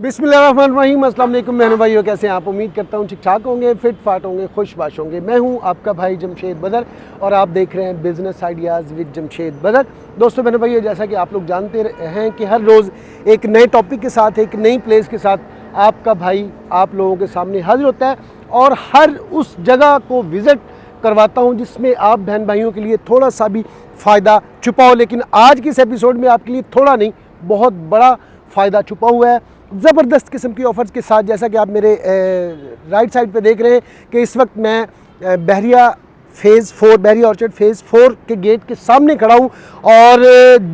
बिस्मिल्लाहिर्रहमानिर्रहीम। अस्सलाम वालेकुम बहनों भाइयों, कैसे हैं आप? उम्मीद करता हूँ ठीक ठाक होंगे, फिट फाट होंगे, खुशबाश होंगे। मैं हूँ आपका भाई जमशेद बदर और आप देख रहे हैं बिज़नेस आइडियाज़ विद जमशेद बदर। दोस्तों बहनों भाइयों, जैसा कि आप लोग जानते हैं कि हर रोज़ एक नए टॉपिक के साथ, एक नई प्लेस के साथ आपका भाई आप लोगों के सामने हाजिर होता है और हर उस जगह को विज़िट करवाता हूँ जिसमें आप बहन भाइयों के लिए थोड़ा सा भी फ़ायदा छुपा हो। लेकिन आज के इस एपिसोड में आपके लिए थोड़ा नहीं, बहुत बड़ा फ़ायदा छुपा हुआ है, ज़बरदस्त किस्म की ऑफ़र्स के साथ। जैसा कि आप मेरे राइट साइड पे देख रहे हैं कि इस वक्त मैं बहरिया फ़ेज़ 4 बहरिया ऑर्चर्ड फ़ेज़ 4 के गेट के सामने खड़ा हूँ और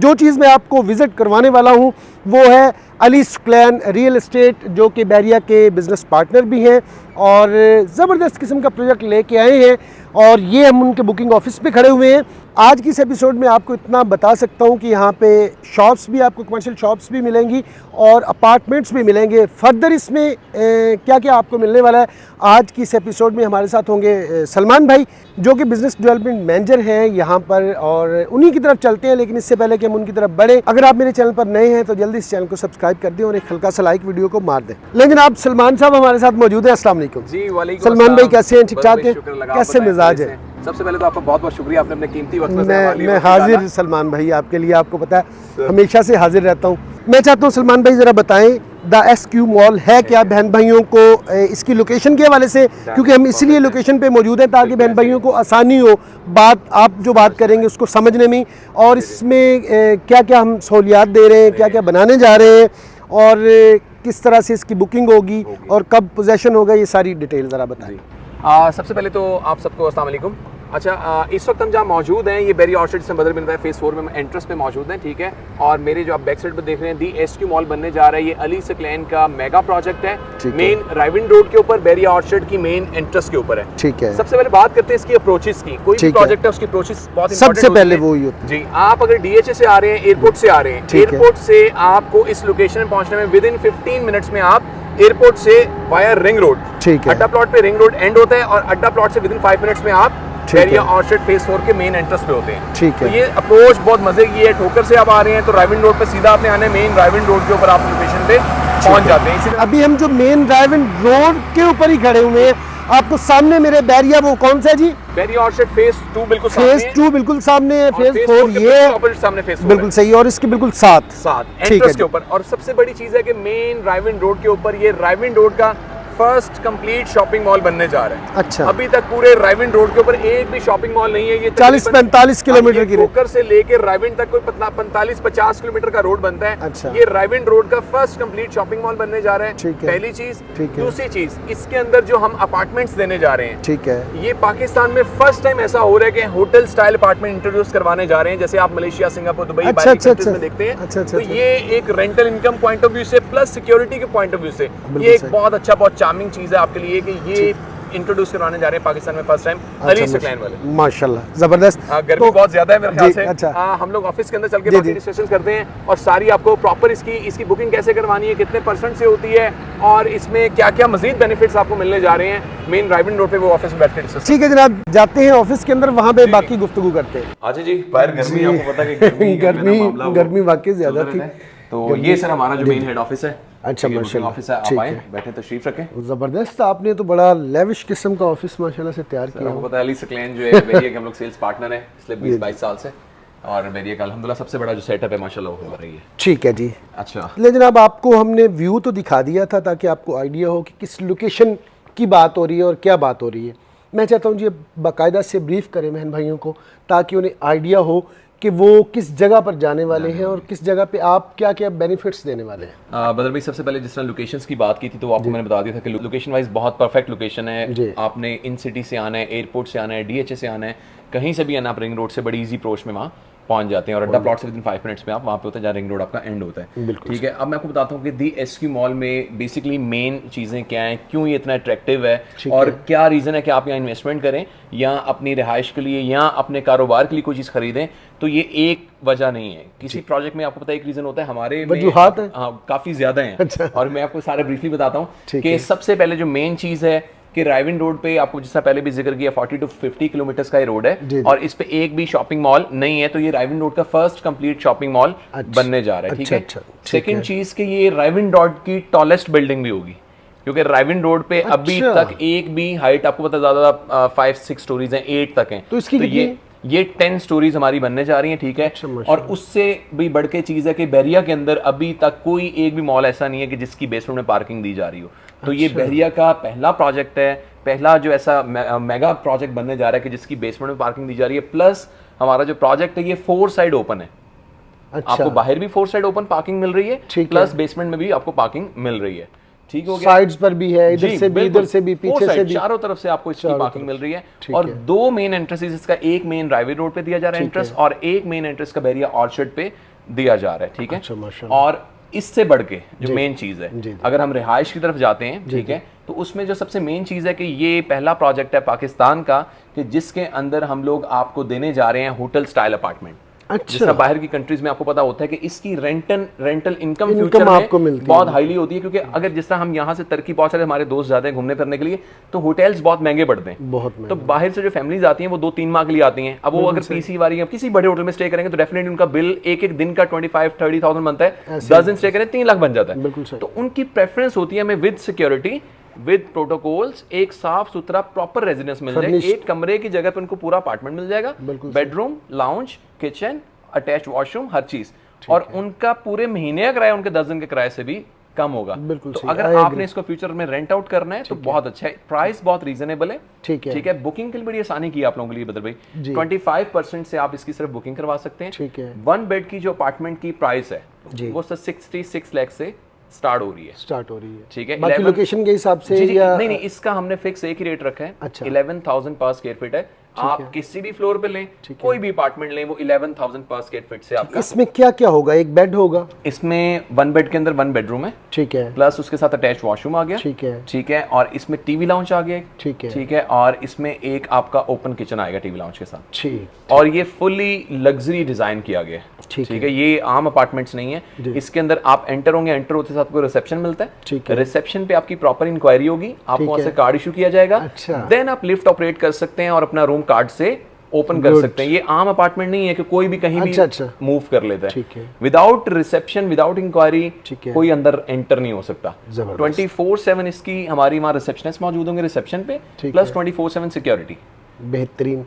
जो चीज़ मैं आपको विज़िट करवाने वाला हूँ वो है अलीस क्लैन रियल एस्टेट, जो कि बहरिया के बिज़नेस पार्टनर भी हैं और ज़बरदस्त किस्म का प्रोजेक्ट लेके आए हैं और ये हम उनके बुकिंग ऑफिस पे खड़े हुए हैं। आज की इस एपिसोड में आपको इतना बता सकता हूँ कि यहाँ पे शॉप्स भी, आपको कमर्शियल शॉप्स भी मिलेंगी और अपार्टमेंट्स भी मिलेंगे। फर्दर इसमें क्या क्या आपको मिलने वाला है, आज की इस एपिसोड में हमारे साथ होंगे सलमान भाई, जो कि बिज़नेस डेवलपमेंट मैनेजर हैं यहाँ पर, और उन्हीं की तरफ चलते हैं। लेकिन इससे पहले कि हम उनकी तरफ बढ़े, अगर आप मेरे चैनल पर नए हैं तो जल्दी इस चैनल को सब्सक्राइब कर दें और एक हल्का सा लाइक वीडियो को मार दें। लेकिन आप सलमान साहब हमारे साथ मौजूद हैं। अस्सलाम वालेकुम जी। वालेकुम सलमान भाई, कैसे हैं? ठीक ठाक हैं? कैसे मिजाज है? सबसे पहले तो आपका बहुत बहुत शुक्रिया, आपने अपने कीमती वक्त में मैं हाजिर सलमान भाई आपके लिए, आपको पता है हमेशा से हाजिर रहता हूँ। मैं चाहता हूँ सलमान भाई ज़रा बताएं द SQ मॉल है क्या बहन भाइयों को, इसकी लोकेशन के हवाले से, क्योंकि हम इसीलिए लोकेशन पे मौजूद हैं ताकि बहन भाइयों को आसानी हो बात, आप जो बात करेंगे उसको समझने में, और इसमें क्या क्या हम सहूलियात दे रहे हैं, क्या क्या बनाने जा रहे हैं और किस तरह से इसकी बुकिंग होगी और कब पोजेसन होगा, ये सारी डिटेल ज़रा बताएं। सबसे पहले तो आप सबको अस्सलाम वालेकुम। अच्छा, इस वक्त हम जहाँ मौजूद हैं ये बहरिया ऑर्चर्ड से बदर मिलता है फ़ेज़ 4 में एंट्रेंस पे मौजूद हैं, ठीक है। और मेरे जो आप बैक साइड पे देख रहे हैं दी SQ मॉल बनने जा रहा है, ये अलीस क्लैन का मेगा प्रोजेक्ट है, मेन राइविंड रोड के ऊपर, बहरिया ऑर्चर्ड की मेन एंट्रेंस के ऊपर है, ठीक है। सबसे पहले बात करते हैं इसकी अप्रोचेस की। कोई भी प्रोजेक्ट है उसकी अप्रोचेस बहुत सबसे पहले वो ही जी। आप अगर DHA से आ रहे हैं, एयरपोर्ट से आ रहे हैं, एयरपोर्ट से आपको इस लोकेशन में पहुंचने में विद इन 15 मिनट्स में आप एयरपोर्ट से वाया रिंग रोड, ठीक है, अड्डा प्लॉट पे रिंग रोड एंड होता है और अड्डा प्लॉट से विद इन 5 मिनट्स में आप बहरिया ऑर्चर्ड फ़ेज़ 4 के मेन एंट्रेंस पे होते हैं, ठीक है। तो ये अप्रोच बहुत मजे की है। ठोकर से आप आ रहे हैं तो राइविंड रोड पे सीधा आपने आना है, मेन राइविंड रोड के ऊपर आप लोकेशन पे पहुंच जाते हैं। अभी हम जो मेन राइविंड रोड के ऊपर ही खड़े हुए हैं, आपको सामने मेरे बहरिया वो कौन सा है जी? बहरिया ऑर्चर्ड फ़ेज़ 2 बिल्कुल फ़ेज़ 2 बिल्कुल सामने है, फ़ेज़ 4 ये सामने फ़ेज़ 4 बिल्कुल सही है और इसके बिल्कुल साथ एंट्रेंस के ऊपर। और सबसे बड़ी चीज़ है कि मेन राइविंड रोड के ऊपर ये राइविंड रोड का फर्स्ट कंप्लीट शॉपिंग मॉल बनने जा रहा है। अच्छा, अभी तक पूरे राइविंड रोड के ऊपर एक भी शॉपिंग मॉल नहीं है। ये 40-45 किलोमीटर की ठोकर से लेकर राइविंड तक कोई 45-50 किलोमीटर का रोड बनता है। अच्छा, ये राइविंड रोड का फर्स्ट कंप्लीट शॉपिंग मॉल बनने जा रहा है, पहली चीज। दूसरी चीज, इसके अंदर जो हम अपार्टमेंट्स देने जा रहे हैं, ठीक है, ये पाकिस्तान में फर्स्ट टाइम ऐसा हो रहा है कि होटल स्टाइल अपार्टमेंट इंट्रोड्यूस करवाने जा रहे हैं, जैसे आप मलेशिया, सिंगापुर, दुबई में देखते हैं। तो ये एक rental income point of view से प्लस सिक्योरिटी के पॉइंट ऑफ व्यू से ये एक बहुत अच्छा, बहुत चार्मिंग चीज है आपके लिए कि ये इंट्रोड्यूस करवाने जा रहे हैं पाकिस्तान में फर्स्ट टाइम अलीस क्लैन वाले। माशाल्लाह, जबरदस्त। गर्मी बहुत ज्यादा है मेरे ख्याल से। अच्छा, हम लोग ऑफिस के अंदर चल के बाकी डिस्कशन करते हैं और सारी आपको प्रॉपर इसकी बुकिंग कैसे करवानी है, कितने % से होती है और इसमें क्या क्या मजीद बेनिफिट्स आपको मिलने जा रहे हैं मेन राइविंड रोड पे, वो ऑफिस में बैठ के डिस्कस। ठीक है जनाब, जाते हैं ऑफिस के अंदर, वहाँ पे बाकी गुफ्तगू करते हैं। अच्छा जी, बाहर गर्मी, आपको पता है गर्मी वाकई ज्यादा थी। तो ये सर हमारा जो मेन हेड ऑफिस है। अच्छा, माशाल्लाह ऑफिस है, आप आए, बैठे, तशरीफ रखें। ज़बरदस्त, आपने तो बड़ा लेविश किस्म का ऑफिस माशाल्लाह से तैयार किया। आपको पता है अलीस क्लैन जो है बहरिया के हम लोग सेल्स पार्टनर हैं पिछले 20-22 साल से, और बहरिया का अल्हम्दुलिल्लाह सबसे बड़ा जो सेटअप है माशाल्लाह वो हो रही है। ठीक है जी। अच्छा, ले जनाब, आपको हमने व्यू तो दिखा दिया था ताकि आपको आइडिया हो कि किस लोकेशन की बात हो रही है और क्या बात हो रही है। मैं चाहता हूँ जी बाकायदा से ब्रीफ करें बहन भाइयों को ताकि उन्हें आइडिया हो कि वो किस जगह पर जाने वाले हैं और किस जगह पे आप क्या क्या बेनिफिट्स देने वाले हैं। बदर भाई, सबसे पहले जिस तरह लोकेशंस की बात की थी तो आपको मैंने बता दिया था कि लोकेशन वाइज बहुत परफेक्ट लोकेशन है। आपने इन सिटी से आना है, एयरपोर्ट से आना है, DHA से आना है, कहीं से भी आना, आप रिंग रोड से बड़ी इजी अप्रोच में वहाँ पहुंच जाते हैं और अड्डा प्लॉट से विद इन 5 मिनट्स में आप वहाँ पे होते हैं जहाँ रिंग रोड आपका एंड होता है, ठीक है। अब मैं आपको बताता हूँ कि दी SQ मॉल में बेसिकली मेन चीज़ें क्या हैं, क्यों ये इतना अट्रैक्टिव है और क्या रीज़न है कि आप यहाँ इन्वेस्टमेंट करें या अपनी रिहाइश के लिए या अपने कारोबार के लिए कोई चीज़ खरीदें। तो ये एक वजह नहीं है, किसी प्रोजेक्ट में आपको पता है एक रीज़न होता है, हमारे काफ़ी ज़्यादा हैं। और मैं आपको सारे ब्रीफली बताता हूँ कि सबसे पहले जो मेन चीज़ है कि राइविन रोड पे आपको जैसा पहले भी जिक्र किया 40 to 50 किलोमीटर का ये रोड है और इस पे एक भी शॉपिंग मॉल नहीं है, तो ये राइविन रोड का फर्स्ट कंप्लीट शॉपिंग मॉल बनने जा रहा है। ठीक है, सेकंड चीज कि ये राइविन रोड की टॉलेस्ट बिल्डिंग भी होगी, क्योंकि राइविन रोड पे अभी तक एक भी हाइट, आपको पता ज्यादा 5-6 स्टोरीज हैं, 8 तक हैं, तो इसकी ये 10 स्टोरीज हमारी बनने जा रही हैं। ठीक है, और उससे भी बढ़ के चीज है कि बहरिया के अंदर अभी तक कोई एक भी मॉल ऐसा नहीं है कि जिसकी बेसमेंट में पार्किंग दी जा रही हो। तो ये बहरिया का पहला प्रोजेक्ट है, पहला जो ऐसा मेगा प्रोजेक्ट बनने जा रहा है कि जिसकी बेसमेंट में पार्किंग दी जा रही है। प्लस हमारा जो प्रोजेक्ट है ये 4 साइड ओपन है। आपको बाहर भी 4 साइड ओपन पार्किंग मिल रही है, प्लस बेसमेंट में भी आपको पार्किंग मिल रही है। ठीक हो गया, साइड्स पर भी है, इधर से भी, इधर से भी, पीछे से भी, चारों तरफ से आपको इसकी पार्किंग मिल रही है। और 2 मेन एंट्रेंसेस इसका, एक मेन राइविन रोड पे दिया जा रहा है एंट्रेंस, और एक मेन एंट्रेंस का बहरिया ऑर्चर्ड पे दिया जा रहा है। ठीक है, और इससे बढ़ के जो मेन चीज है, अगर हम रिहाइश की तरफ जाते हैं, ठीक है, तो उसमें जो सबसे मेन चीज है कि ये पहला प्रोजेक्ट है पाकिस्तान का कि जिसके अंदर हम लोग आपको देने जा रहे हैं होटल स्टाइल अपार्टमेंट। जिसका बाहर की कंट्रीज में आपको पता होता है कि इसकी रेंटल इनकम फ्यूचर में आपको बहुत हाईली होती है, क्योंकि अगर जिस तरह हम यहाँ से टर्की बहुत सारे हमारे दोस्त जाते हैं घूमने फिरने के लिए, तो होटल्स बहुत महंगे पड़ते हैं। तो बाहर से जो फैमिलीज आती हैं वो 2-3 माह के लिए आती हैं। अब वो अगर पीसी वाली या किसी बड़े होटल में स्टे करेंगे तो डेफिनेटली उनका बिल एक दिन का 25-30,000 बनता है, 10 दिन स्टे करें 3 लाख बन जाता है। तो उनकी प्रेफरेंस होती है हमें विद सिक्योरिटी, विद प्रोटोकॉल्स, एक साफ सुथरा प्रॉपर रेजिडेंस मिल जाए, एक कमरे की जगह पे उनको पूरा अपार्टमेंट मिल जाएगा, bedroom, lounge, kitchen, attach washroom, हर चीज, और उनका पूरे महीने का किराया उनके 10 दिन के किराए से भी कम होगा। तो अगर आपने इसको फ्यूचर में रेंट आउट करना है तो बहुत अच्छा है, प्राइस बहुत रीजनेबल है। ठीक है, बुकिंग के लिए बड़ी आसानी की आप लोगों के लिए बदर भाई, 25% से आप इसकी सिर्फ बुकिंग करवा सकते हैं। ठीक है, 1 बेड की जो अपार्टमेंट की प्राइस है वो 66 लाख से स्टार्ट हो रही है। ठीक है, बाकी लोकेशन के हिसाब से या नहीं, इसका हमने फिक्स एक ही रेट रखा है। 11,000 पर स्क्वायर फीट है। आप किसी भी फ्लोर पे लें, कोई भी अपार्टमेंट लें, वो 11,000 पर स्क्वायर फीट से आपका। इसमें क्या क्या होगा? एक बेड होगा, इसमें 1 बेड के अंदर 1 बेडरूम है। ठीक है, प्लस उसके साथ अटैच वॉशरूम आ गया। ठीक है, और इसमें टीवी लाउंज आ गया। ठीक है, और इसमें एक आपका ओपन किचन आएगा टीवी लाउंज के साथ। और ये फुल्ली लग्जरी डिजाइन किया गया है। ठीक है, ये आम अपार्टमेंट्स नहीं है। इसके अंदर आप एंटर होंगे, एंटर होते साथ आपको रिसेप्शन मिलता है। रिसेप्शन पे आपकी प्रॉपर इंक्वायरी होगी, आपको वहां से कार्ड इशू किया जाएगा, देन आप लिफ्ट ऑपरेट कर सकते हैं और अपना रूम कार्ड से ओपन कर सकते हैं। ये आम अपार्टमेंट नहीं है कि कोई भी कहीं भी मूव कर लेता है। विदाउट रिसेप्शन, विदाउट इंक्वायरी कोई अंदर एंटर नहीं हो सकता। 24/7 इसकी हमारी वहाँ रिसेप्शनिस्ट मौजूद होंगे रिसेप्शन पे, प्लस 24/7 सिक्योरिटी। बेहतरीन।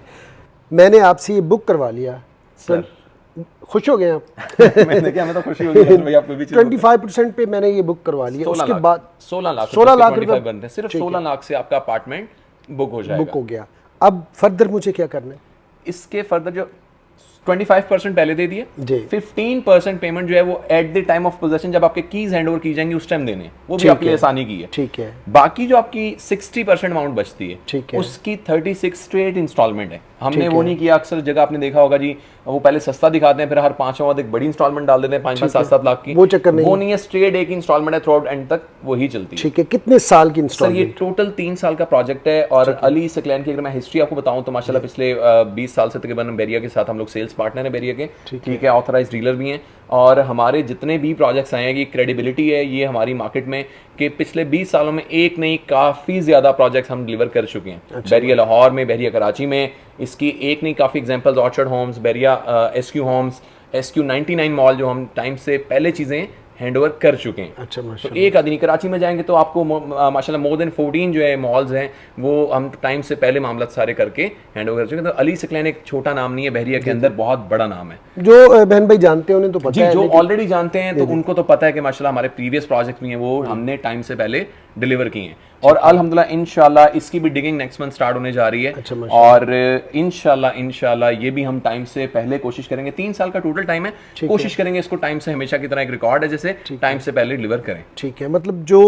मैंने आपसे ये बुक करवा लिया सर, खुश हो गए आप? मैंने क्या, मैं तो खुशी हो गई भाई, आपको भी 25% पे मैंने ये बुक करवा लिया। उसके बाद 16 लाख रुपए बनते हैं, सिर्फ 16 लाख से आपका अपार्टमेंट बुक हो जाएगा। बुक हो गया। अब फर्दर मुझे क्या करना है? इसके फर्दर जो 25% पहले दे दिए, 15% पेमेंट जो है वो at the time of possession, जब आपके कीज हैंड ओवर की जाएंगी उस टाइम देने, वो भी आपके लिए आसानी की है। ठीक है, बाकी जो आपकी 60% अमाउंट बचती है, उसकी 36 स्ट्रेट इंस्टॉलमेंट है। हमने वो नहीं किया, अक्सर जगह आपने देखा होगा जी, वो पहले सस्ता दिखाते हैं, फिर हर 5 बाद एक बड़ी इंस्टॉलमेंट डाल देते हैं 5-7 लाख की। वो चक्कर नहीं, वो नहीं है, स्ट्रेट एक इंस्टॉलमेंट है, थ्रू आउट एंड तक वही चलती है। ठीक है, कितने साल की इंस्टॉलमेंट? सर ये टोटल 3 साल का प्रोजेक्ट है। और अली सकलैन की अगर मैं हिस्ट्री आपको बताऊं तो माशाल्लाह पिछले 20 साल से तकरीबन बेरिया के साथ हम लोग सेल्स पार्टनर है बेरिया के। ठीक है, ऑथराइज्ड डीलर भी हैं, और हमारे जितने भी प्रोजेक्ट्स आए हैं, ये क्रेडिबिलिटी है ये हमारी मार्केट में कि पिछले 20 सालों में एक नहीं काफ़ी ज़्यादा प्रोजेक्ट्स हम डिलीवर कर चुके हैं। बेरिया लाहौर में, बेरिया कराची में, इसकी एक नहीं काफ़ी एग्जांपल्स, ऑर्चर्ड होम्स, बेरिया SQ होम्स, SQ 99 मॉल, जो हम टाइम से पहले चीज़ें हैंडओवर कर चुके हैं। अच्छा, तो एक आदमी कराची में जाएंगे तो आपको माशाल्लाह मोर देन 14 जो है मॉल्स हैं, वो हम टाइम से पहले मामला सारे करके हैंडओवर कर चुके हैं। तो अली सकलैन एक छोटा नाम नहीं है, बहरिया के अंदर बहुत बड़ा नाम है। जो बहन भाई जानते हैं उन्हें तो पता है, जो ऑलरेडी जानते हैं तो उनको तो पता है कि माशाल्लाह हमारे प्रीवियस प्रोजेक्ट भी हैं, वो हमने टाइम से पहले डिलीवर किए हैं। और अल्हम्दुलिल्लाह इंशाल्लाह इसकी भी डिगिंग नेक्स्ट मंथ स्टार्ट होने जा रही है। अच्छा, और इंशाल्लाह ये भी हम टाइम से पहले कोशिश करेंगे। 3 साल का टोटल टाइम है, कोशिश करेंगे इसको टाइम से, हमेशा की तरह एक रिकॉर्ड है जैसे, टाइम से पहले डिलीवर करें। ठीक है, मतलब जो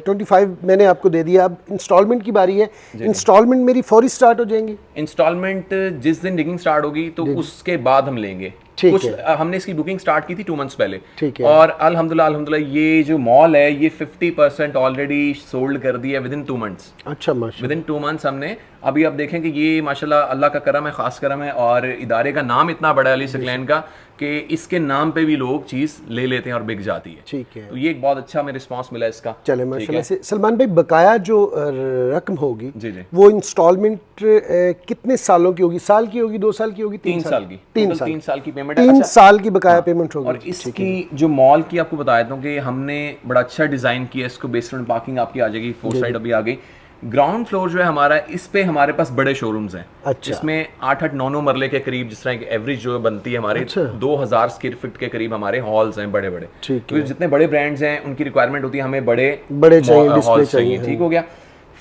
25 मैंने आपको दे दिया, अब इंस्टॉलमेंट की बारी है। इंस्टॉलमेंट मेरी फौरी स्टार्ट हो जाएंगी? इंस्टॉलमेंट जिस दिन डिगिंग स्टार्ट होगी तो उसके बाद हम लेंगे। कुछ हमने इसकी बुकिंग स्टार्ट की थी 2 मंथ्स पहले। और अल्हम्दुलिल्लाह ये जो मॉल है ये 50% ऑलरेडी सोल्ड कर दिया है विदिन 2 मंथ्स। अच्छा, विदिन 2 मंथ्स हमने, अभी आप देखें कि ये माशाल्लाह अल्लाह का करम है, खास करम है, और इदारे का नाम इतना बड़ा है अली सकलैन का कि इसके नाम पे भी लोग चीज़ ले लेते हैं और बिक जाती है। ठीक है, तो ये एक बहुत अच्छा हमें रिस्पांस मिला इसका। चले माशाल्लाह से। सलमान भाई, बकाया जो रकम होगी जी जी, वो इंस्टॉलमेंट कितने सालों की होगी? साल की होगी, 2 साल की होगी, 3 साल की? 3 साल की पेमेंट 3 साल की बकाया पेमेंट होगी। और इसकी जो मॉल की आपको बता देता हूँ कि हमने बड़ा अच्छा डिजाइन किया इसको। बेसमेंट पार्किंग आपकी आ जाएगी, 4 साइड अभी आ गई। ग्राउंड फ्लोर जो है हमारा, इस पे हमारे पास बड़े शोरूम्स हैं। अच्छा। इसमें 8-9 मरले के करीब, जिस तरह की एवरेज जो बनती है हमारे, अच्छा। 2000 स्क्वायर फीट के करीब हमारे हॉल्स हैं बड़े बड़े। ठीक है। तो जितने बड़े ब्रांड्स हैं उनकी रिक्वायरमेंट होती है हमें बड़े चाहिए, डिस्प्ले चाहिए। ठीक हो गया।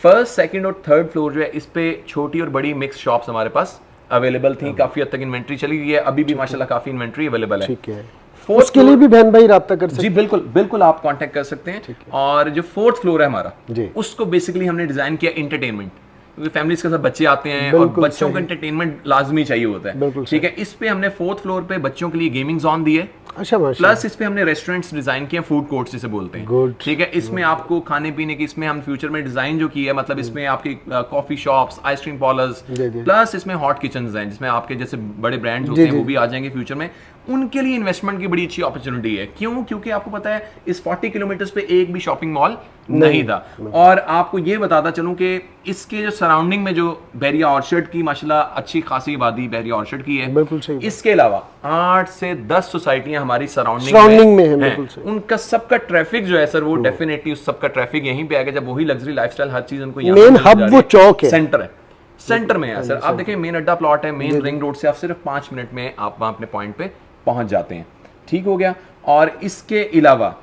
फर्स्ट, सेकंड और थर्ड फ्लोर जो है इस पे छोटी और बड़ी मिक्स शॉप्स हमारे पास अवेलेबल थी। काफी हद तक इन्वेंट्री चली गई है, अभी भी माशाल्लाह काफी इन्वेंट्री अवेलेबल है। ठीक है, उसके लिए भी बहन भाई राब्ता कर सकते जी बिल्कुल बिल्कुल, आप कांटेक्ट कर सकते हैं। और जो 4th फ्लोर है हमारा, उसको बेसिकली हमने डिजाइन किया एंटरटेनमेंट, क्योंकि फैमिलीज के साथ बच्चे आते हैं और बच्चों को एंटरटेनमेंट लाजमी चाहिए होता है। ठीक है, इस पे हमने 4th फ्लोर पे बच्चों के लिए गेमिंग जोन दी है। अच्छा, प्लस इस पे हमने रेस्टोरेंट्स डिजाइन किए, फूड कोर्ट्स जिसे बोलते हैं। ठीक है, इसमें आपको खाने पीने की, इसमें हम फ्यूचर में डिजाइन जो की है, मतलब इसमें आपकी coffee shops, ice cream parlours, plus इसमें हॉट किचन हैं जिसमें आपके जैसे बड़े ब्रांड्स होते हैं वो भी आ जाएंगे फ्यूचर में। उनके लिए इन्वेस्टमेंट की बड़ी अच्छी अपॉर्चुनिटी है। क्यों? क्योंकि आपको पता है इस 40 किलोमीटर पे एक भी शॉपिंग मॉल नहीं था। और आपको ये बताता चलूं कि इसके जो सराउंडिंग में जो बैरिया ऑर्चर्ड की माशाल्लाह अच्छी खासी आबादी बैरिया ऑर्चर्ड की है। बिल्कुल सही। इसके अलावा 8 से 10 सोसाइटियां हमारी सराउंडिंग में है। बिल्कुल सही। उनका सबका ट्रैफिक जो है सर, वो डेफिनेटली उस सबका ट्रैफिक यहीं पे आएगा, जब वही लग्जरी लाइफस्टाइल हर चीज उनको मेन हब वो चौक है, सेंटर है, सेंटर में है सर। आप देखिए मेन अड्डा प्लॉट है, मेन रिंग रोड से आप सिर्फ 5 मिनट में आप वहां अपने पॉइंट पे पहुंच जाते हैं। ठीक हो गया। और इसके अलावा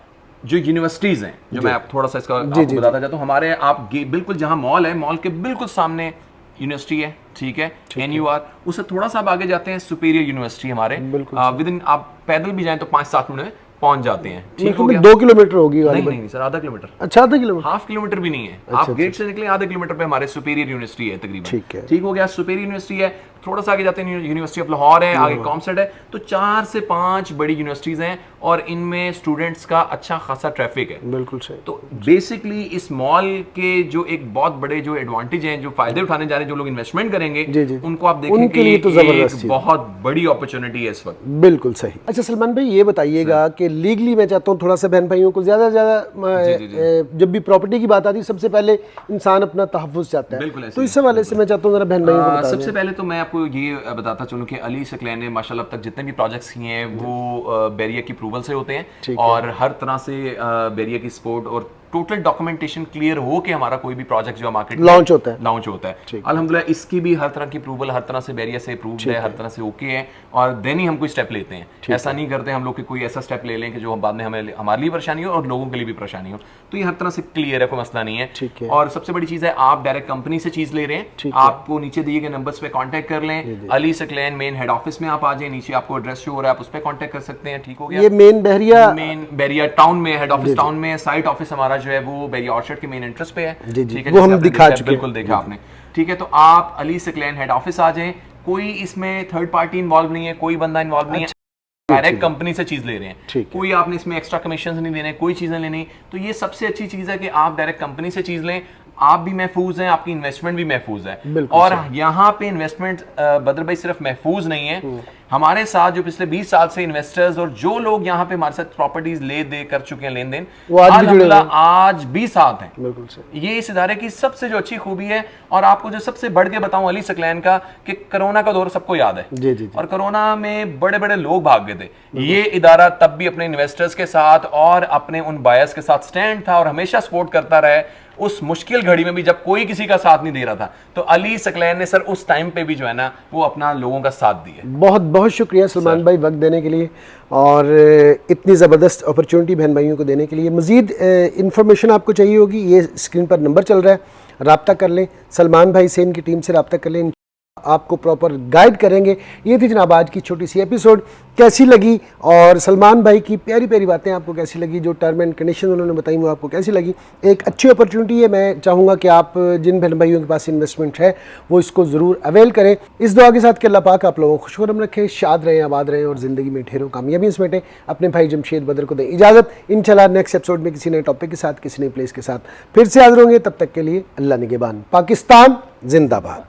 जो यूनिवर्सिटीज हैं, जो मैं आप थोड़ा सा इसका आपको बताता जाता हूँ, हमारे आप बिल्कुल जहां मॉल है, मॉल के बिल्कुल सामने यूनिवर्सिटी है। ठीक है, NUR। उससे थोड़ा सा आप आगे जाते हैं, सुपीरियर यूनिवर्सिटी हमारे, विद इन आप पैदल भी जाएं तो 5-7 मिनट में पहुंच जाते हैं। ठीक हो गया। 2 किलोमीटर होगी? नहीं सर, आधा किलोमीटर। अच्छा, आधा किलोमीटर, हाफ किलोमीटर भी नहीं है। आप गेट से निकले आधे किलोमीटर पे हमारे सुपीरियर यूनिवर्सिटी है तकरीबन। ठीक हो गया, सुपीरियर यूनिवर्सिटी है। थोड़ा सा आगे जाते हैं, यूनिवर्सिटी ऑफ लाहौर है, आगे कॉमसेट है। तो 4 से 5 बड़ी यूनिवर्सिटीज हैं और इनमें स्टूडेंट्स का अच्छा खासा ट्रैफिक है। बिल्कुल सही। तो बेसिकली इस मॉल के जो एक बहुत बड़े जो एडवांटेज हैं, जो फायदे उठाने जा रहे हैं जो लोग इन्वेस्टमेंट करेंगे, उनको आप देखेंगे कि तो एक बहुत बड़ी अपॉर्चुनिटी है इस वक्त। बिल्कुल सही। अच्छा सलमान भाई, ये बताइएगा कि लीगली मैं चाहता हूँ थोड़ा सा बहन भाइयों को ज्यादा जब भी प्रॉपर्टी की बात आती है सबसे पहले इंसान अपना तहफ़्फ़ुज़ चाहता है, तो इस हवाले से मैं चाहता हूँ जरा बहन भाइयों को बता दें। सबसे पहले तो मैं आपको ये बताता चलूं कि अली सकलैन ने माशाल्लाह अब तक जितने भी प्रोजेक्ट्स किए हैं वो बैरिया की अप्रूवल से होते हैं और हर तरह से बैरिया की सपोर्ट और टोटल डॉक्यूमेंटेशन क्लियर हो कि हमारा कोई भी प्रोजेक्ट जो मार्केट लॉन्च होता है अल्हम्दुलिल्लाह इसकी भी हर तरह की अप्रूवल, हर तरह से बैरिया से अप्रूव्ड है, हर तरह से ओके है और देन ही हम कोई स्टेप लेते हैं। ऐसा नहीं करते हम लोग कि कोई ऐसा स्टेप ले लें कि जो बाद में हमें हमारे लिए परेशानी हो और लोगों के लिए भी परेशानी हो। तो ये हर तरह से क्लियर है, कोई मसला नहीं है। और सबसे बड़ी चीज है आप डायरेक्ट कंपनी से चीज ले रहे हैं, आपको नीचे दिए गए नंबर्स पे कांटेक्ट कर लें। Ali Saqlain main head office में आप आ जाए, नीचे आपको एड्रेस शो हो रहा है, आप उस पर कांटेक्ट कर सकते हैं। ठीक हो गया। ये मेन बैरिया टाउन में, हेड ऑफिस टाउन में, साइट ऑफिस हमारा जो है वो बैरिया ऑर्चर्ड के मेन एंट्रेंस पे है। ठीक है, वो हम दिखा चुके हैं, बिल्कुल देखा आपने। ठीक है, तो आप अली सकलैन हेड ऑफिस आ जाएं, कोई इसमें थर्ड पार्टी इन्वॉल्व नहीं है, कोई बंदा इन्वॉल्व नहीं है, डायरेक्ट कंपनी से चीज ले रहे हैं, कोई आपने इसमें एक्स्ट्रा कमीशन नहीं देने, कोई चीजें लेनी। तो ये सबसे अच्छी चीज है कि आप डायरेक्ट कंपनी से चीज लें, आप भी महफूज हैं, आपकी इन्वेस्टमेंट भी महफूज है। और यहाँ पे इन्वेस्टमेट बदर भाई सिर्फ महफूज नहीं है, हमारे साथ जो पिछले 20 साल से इन्वेस्टर्स और जो लोग यहाँ पे हमारे साथ प्रॉपर्टीज ले दे कर चुके हैं लेन देन, आज भी साथ हैं। बिल्कुल सही। ये इस इदारे की सबसे जो अच्छी खूबी है। और आपको जो सबसे बढ़ के बताऊं अली सकलैन का, कि कोरोना का दौर सबको याद है जी। और कोरोना में बड़े बड़े लोग भाग गए थे, ये इदारा तब भी अपने इन्वेस्टर्स के साथ और अपने उन बायर्स के साथ स्टैंड था और हमेशा सपोर्ट करता रहा उस मुश्किल घड़ी में भी जब कोई किसी का साथ नहीं दे रहा था। तो अली सकलैन ने सर उस टाइम पे भी जो है ना वो अपना लोगों का साथ दिया। बहुत बहुत शुक्रिया सलमान भाई वक्त देने के लिए और इतनी ज़बरदस्त अपॉर्चुनिटी बहन भाइयों को देने के लिए। मज़ीद इन्फॉर्मेशन आपको चाहिए होगी, ये स्क्रीन पर नंबर चल रहा है, रब्ता कर लें, सलमान भाई से इनकी टीम से रब्ता कर लें, आपको प्रॉपर गाइड करेंगे। ये थी जनाब आज की छोटी सी एपिसोड। कैसी लगी और सलमान भाई की प्यारी प्यारी बातें आपको कैसी लगी, जो टर्म एंड कंडीशन उन्होंने बताई वो आपको कैसी लगी। एक अच्छी अपॉर्चुनिटी है, मैं चाहूँगा कि आप जिन बहन भाइयों के पास इन्वेस्टमेंट है वो इसको ज़रूर अवेल करें। इस दुआ के साथ कि अल्लाह पाक आप लोगों को खुशखुरम रखे, शाद रहें, आबाद रहें और ज़िंदगी में ढेरों कामयाबी समेटें। अपने भाई जमशेद बदर को दें इजाज़त। इंशाल्लाह नेक्स्ट एपिसोड में किसी नए टॉपिक के साथ, किसी नए प्लेस के साथ फिर से हाजिर होंगे। तब तक के लिए अल्लाह निगहबान। पाकिस्तान जिंदाबाद।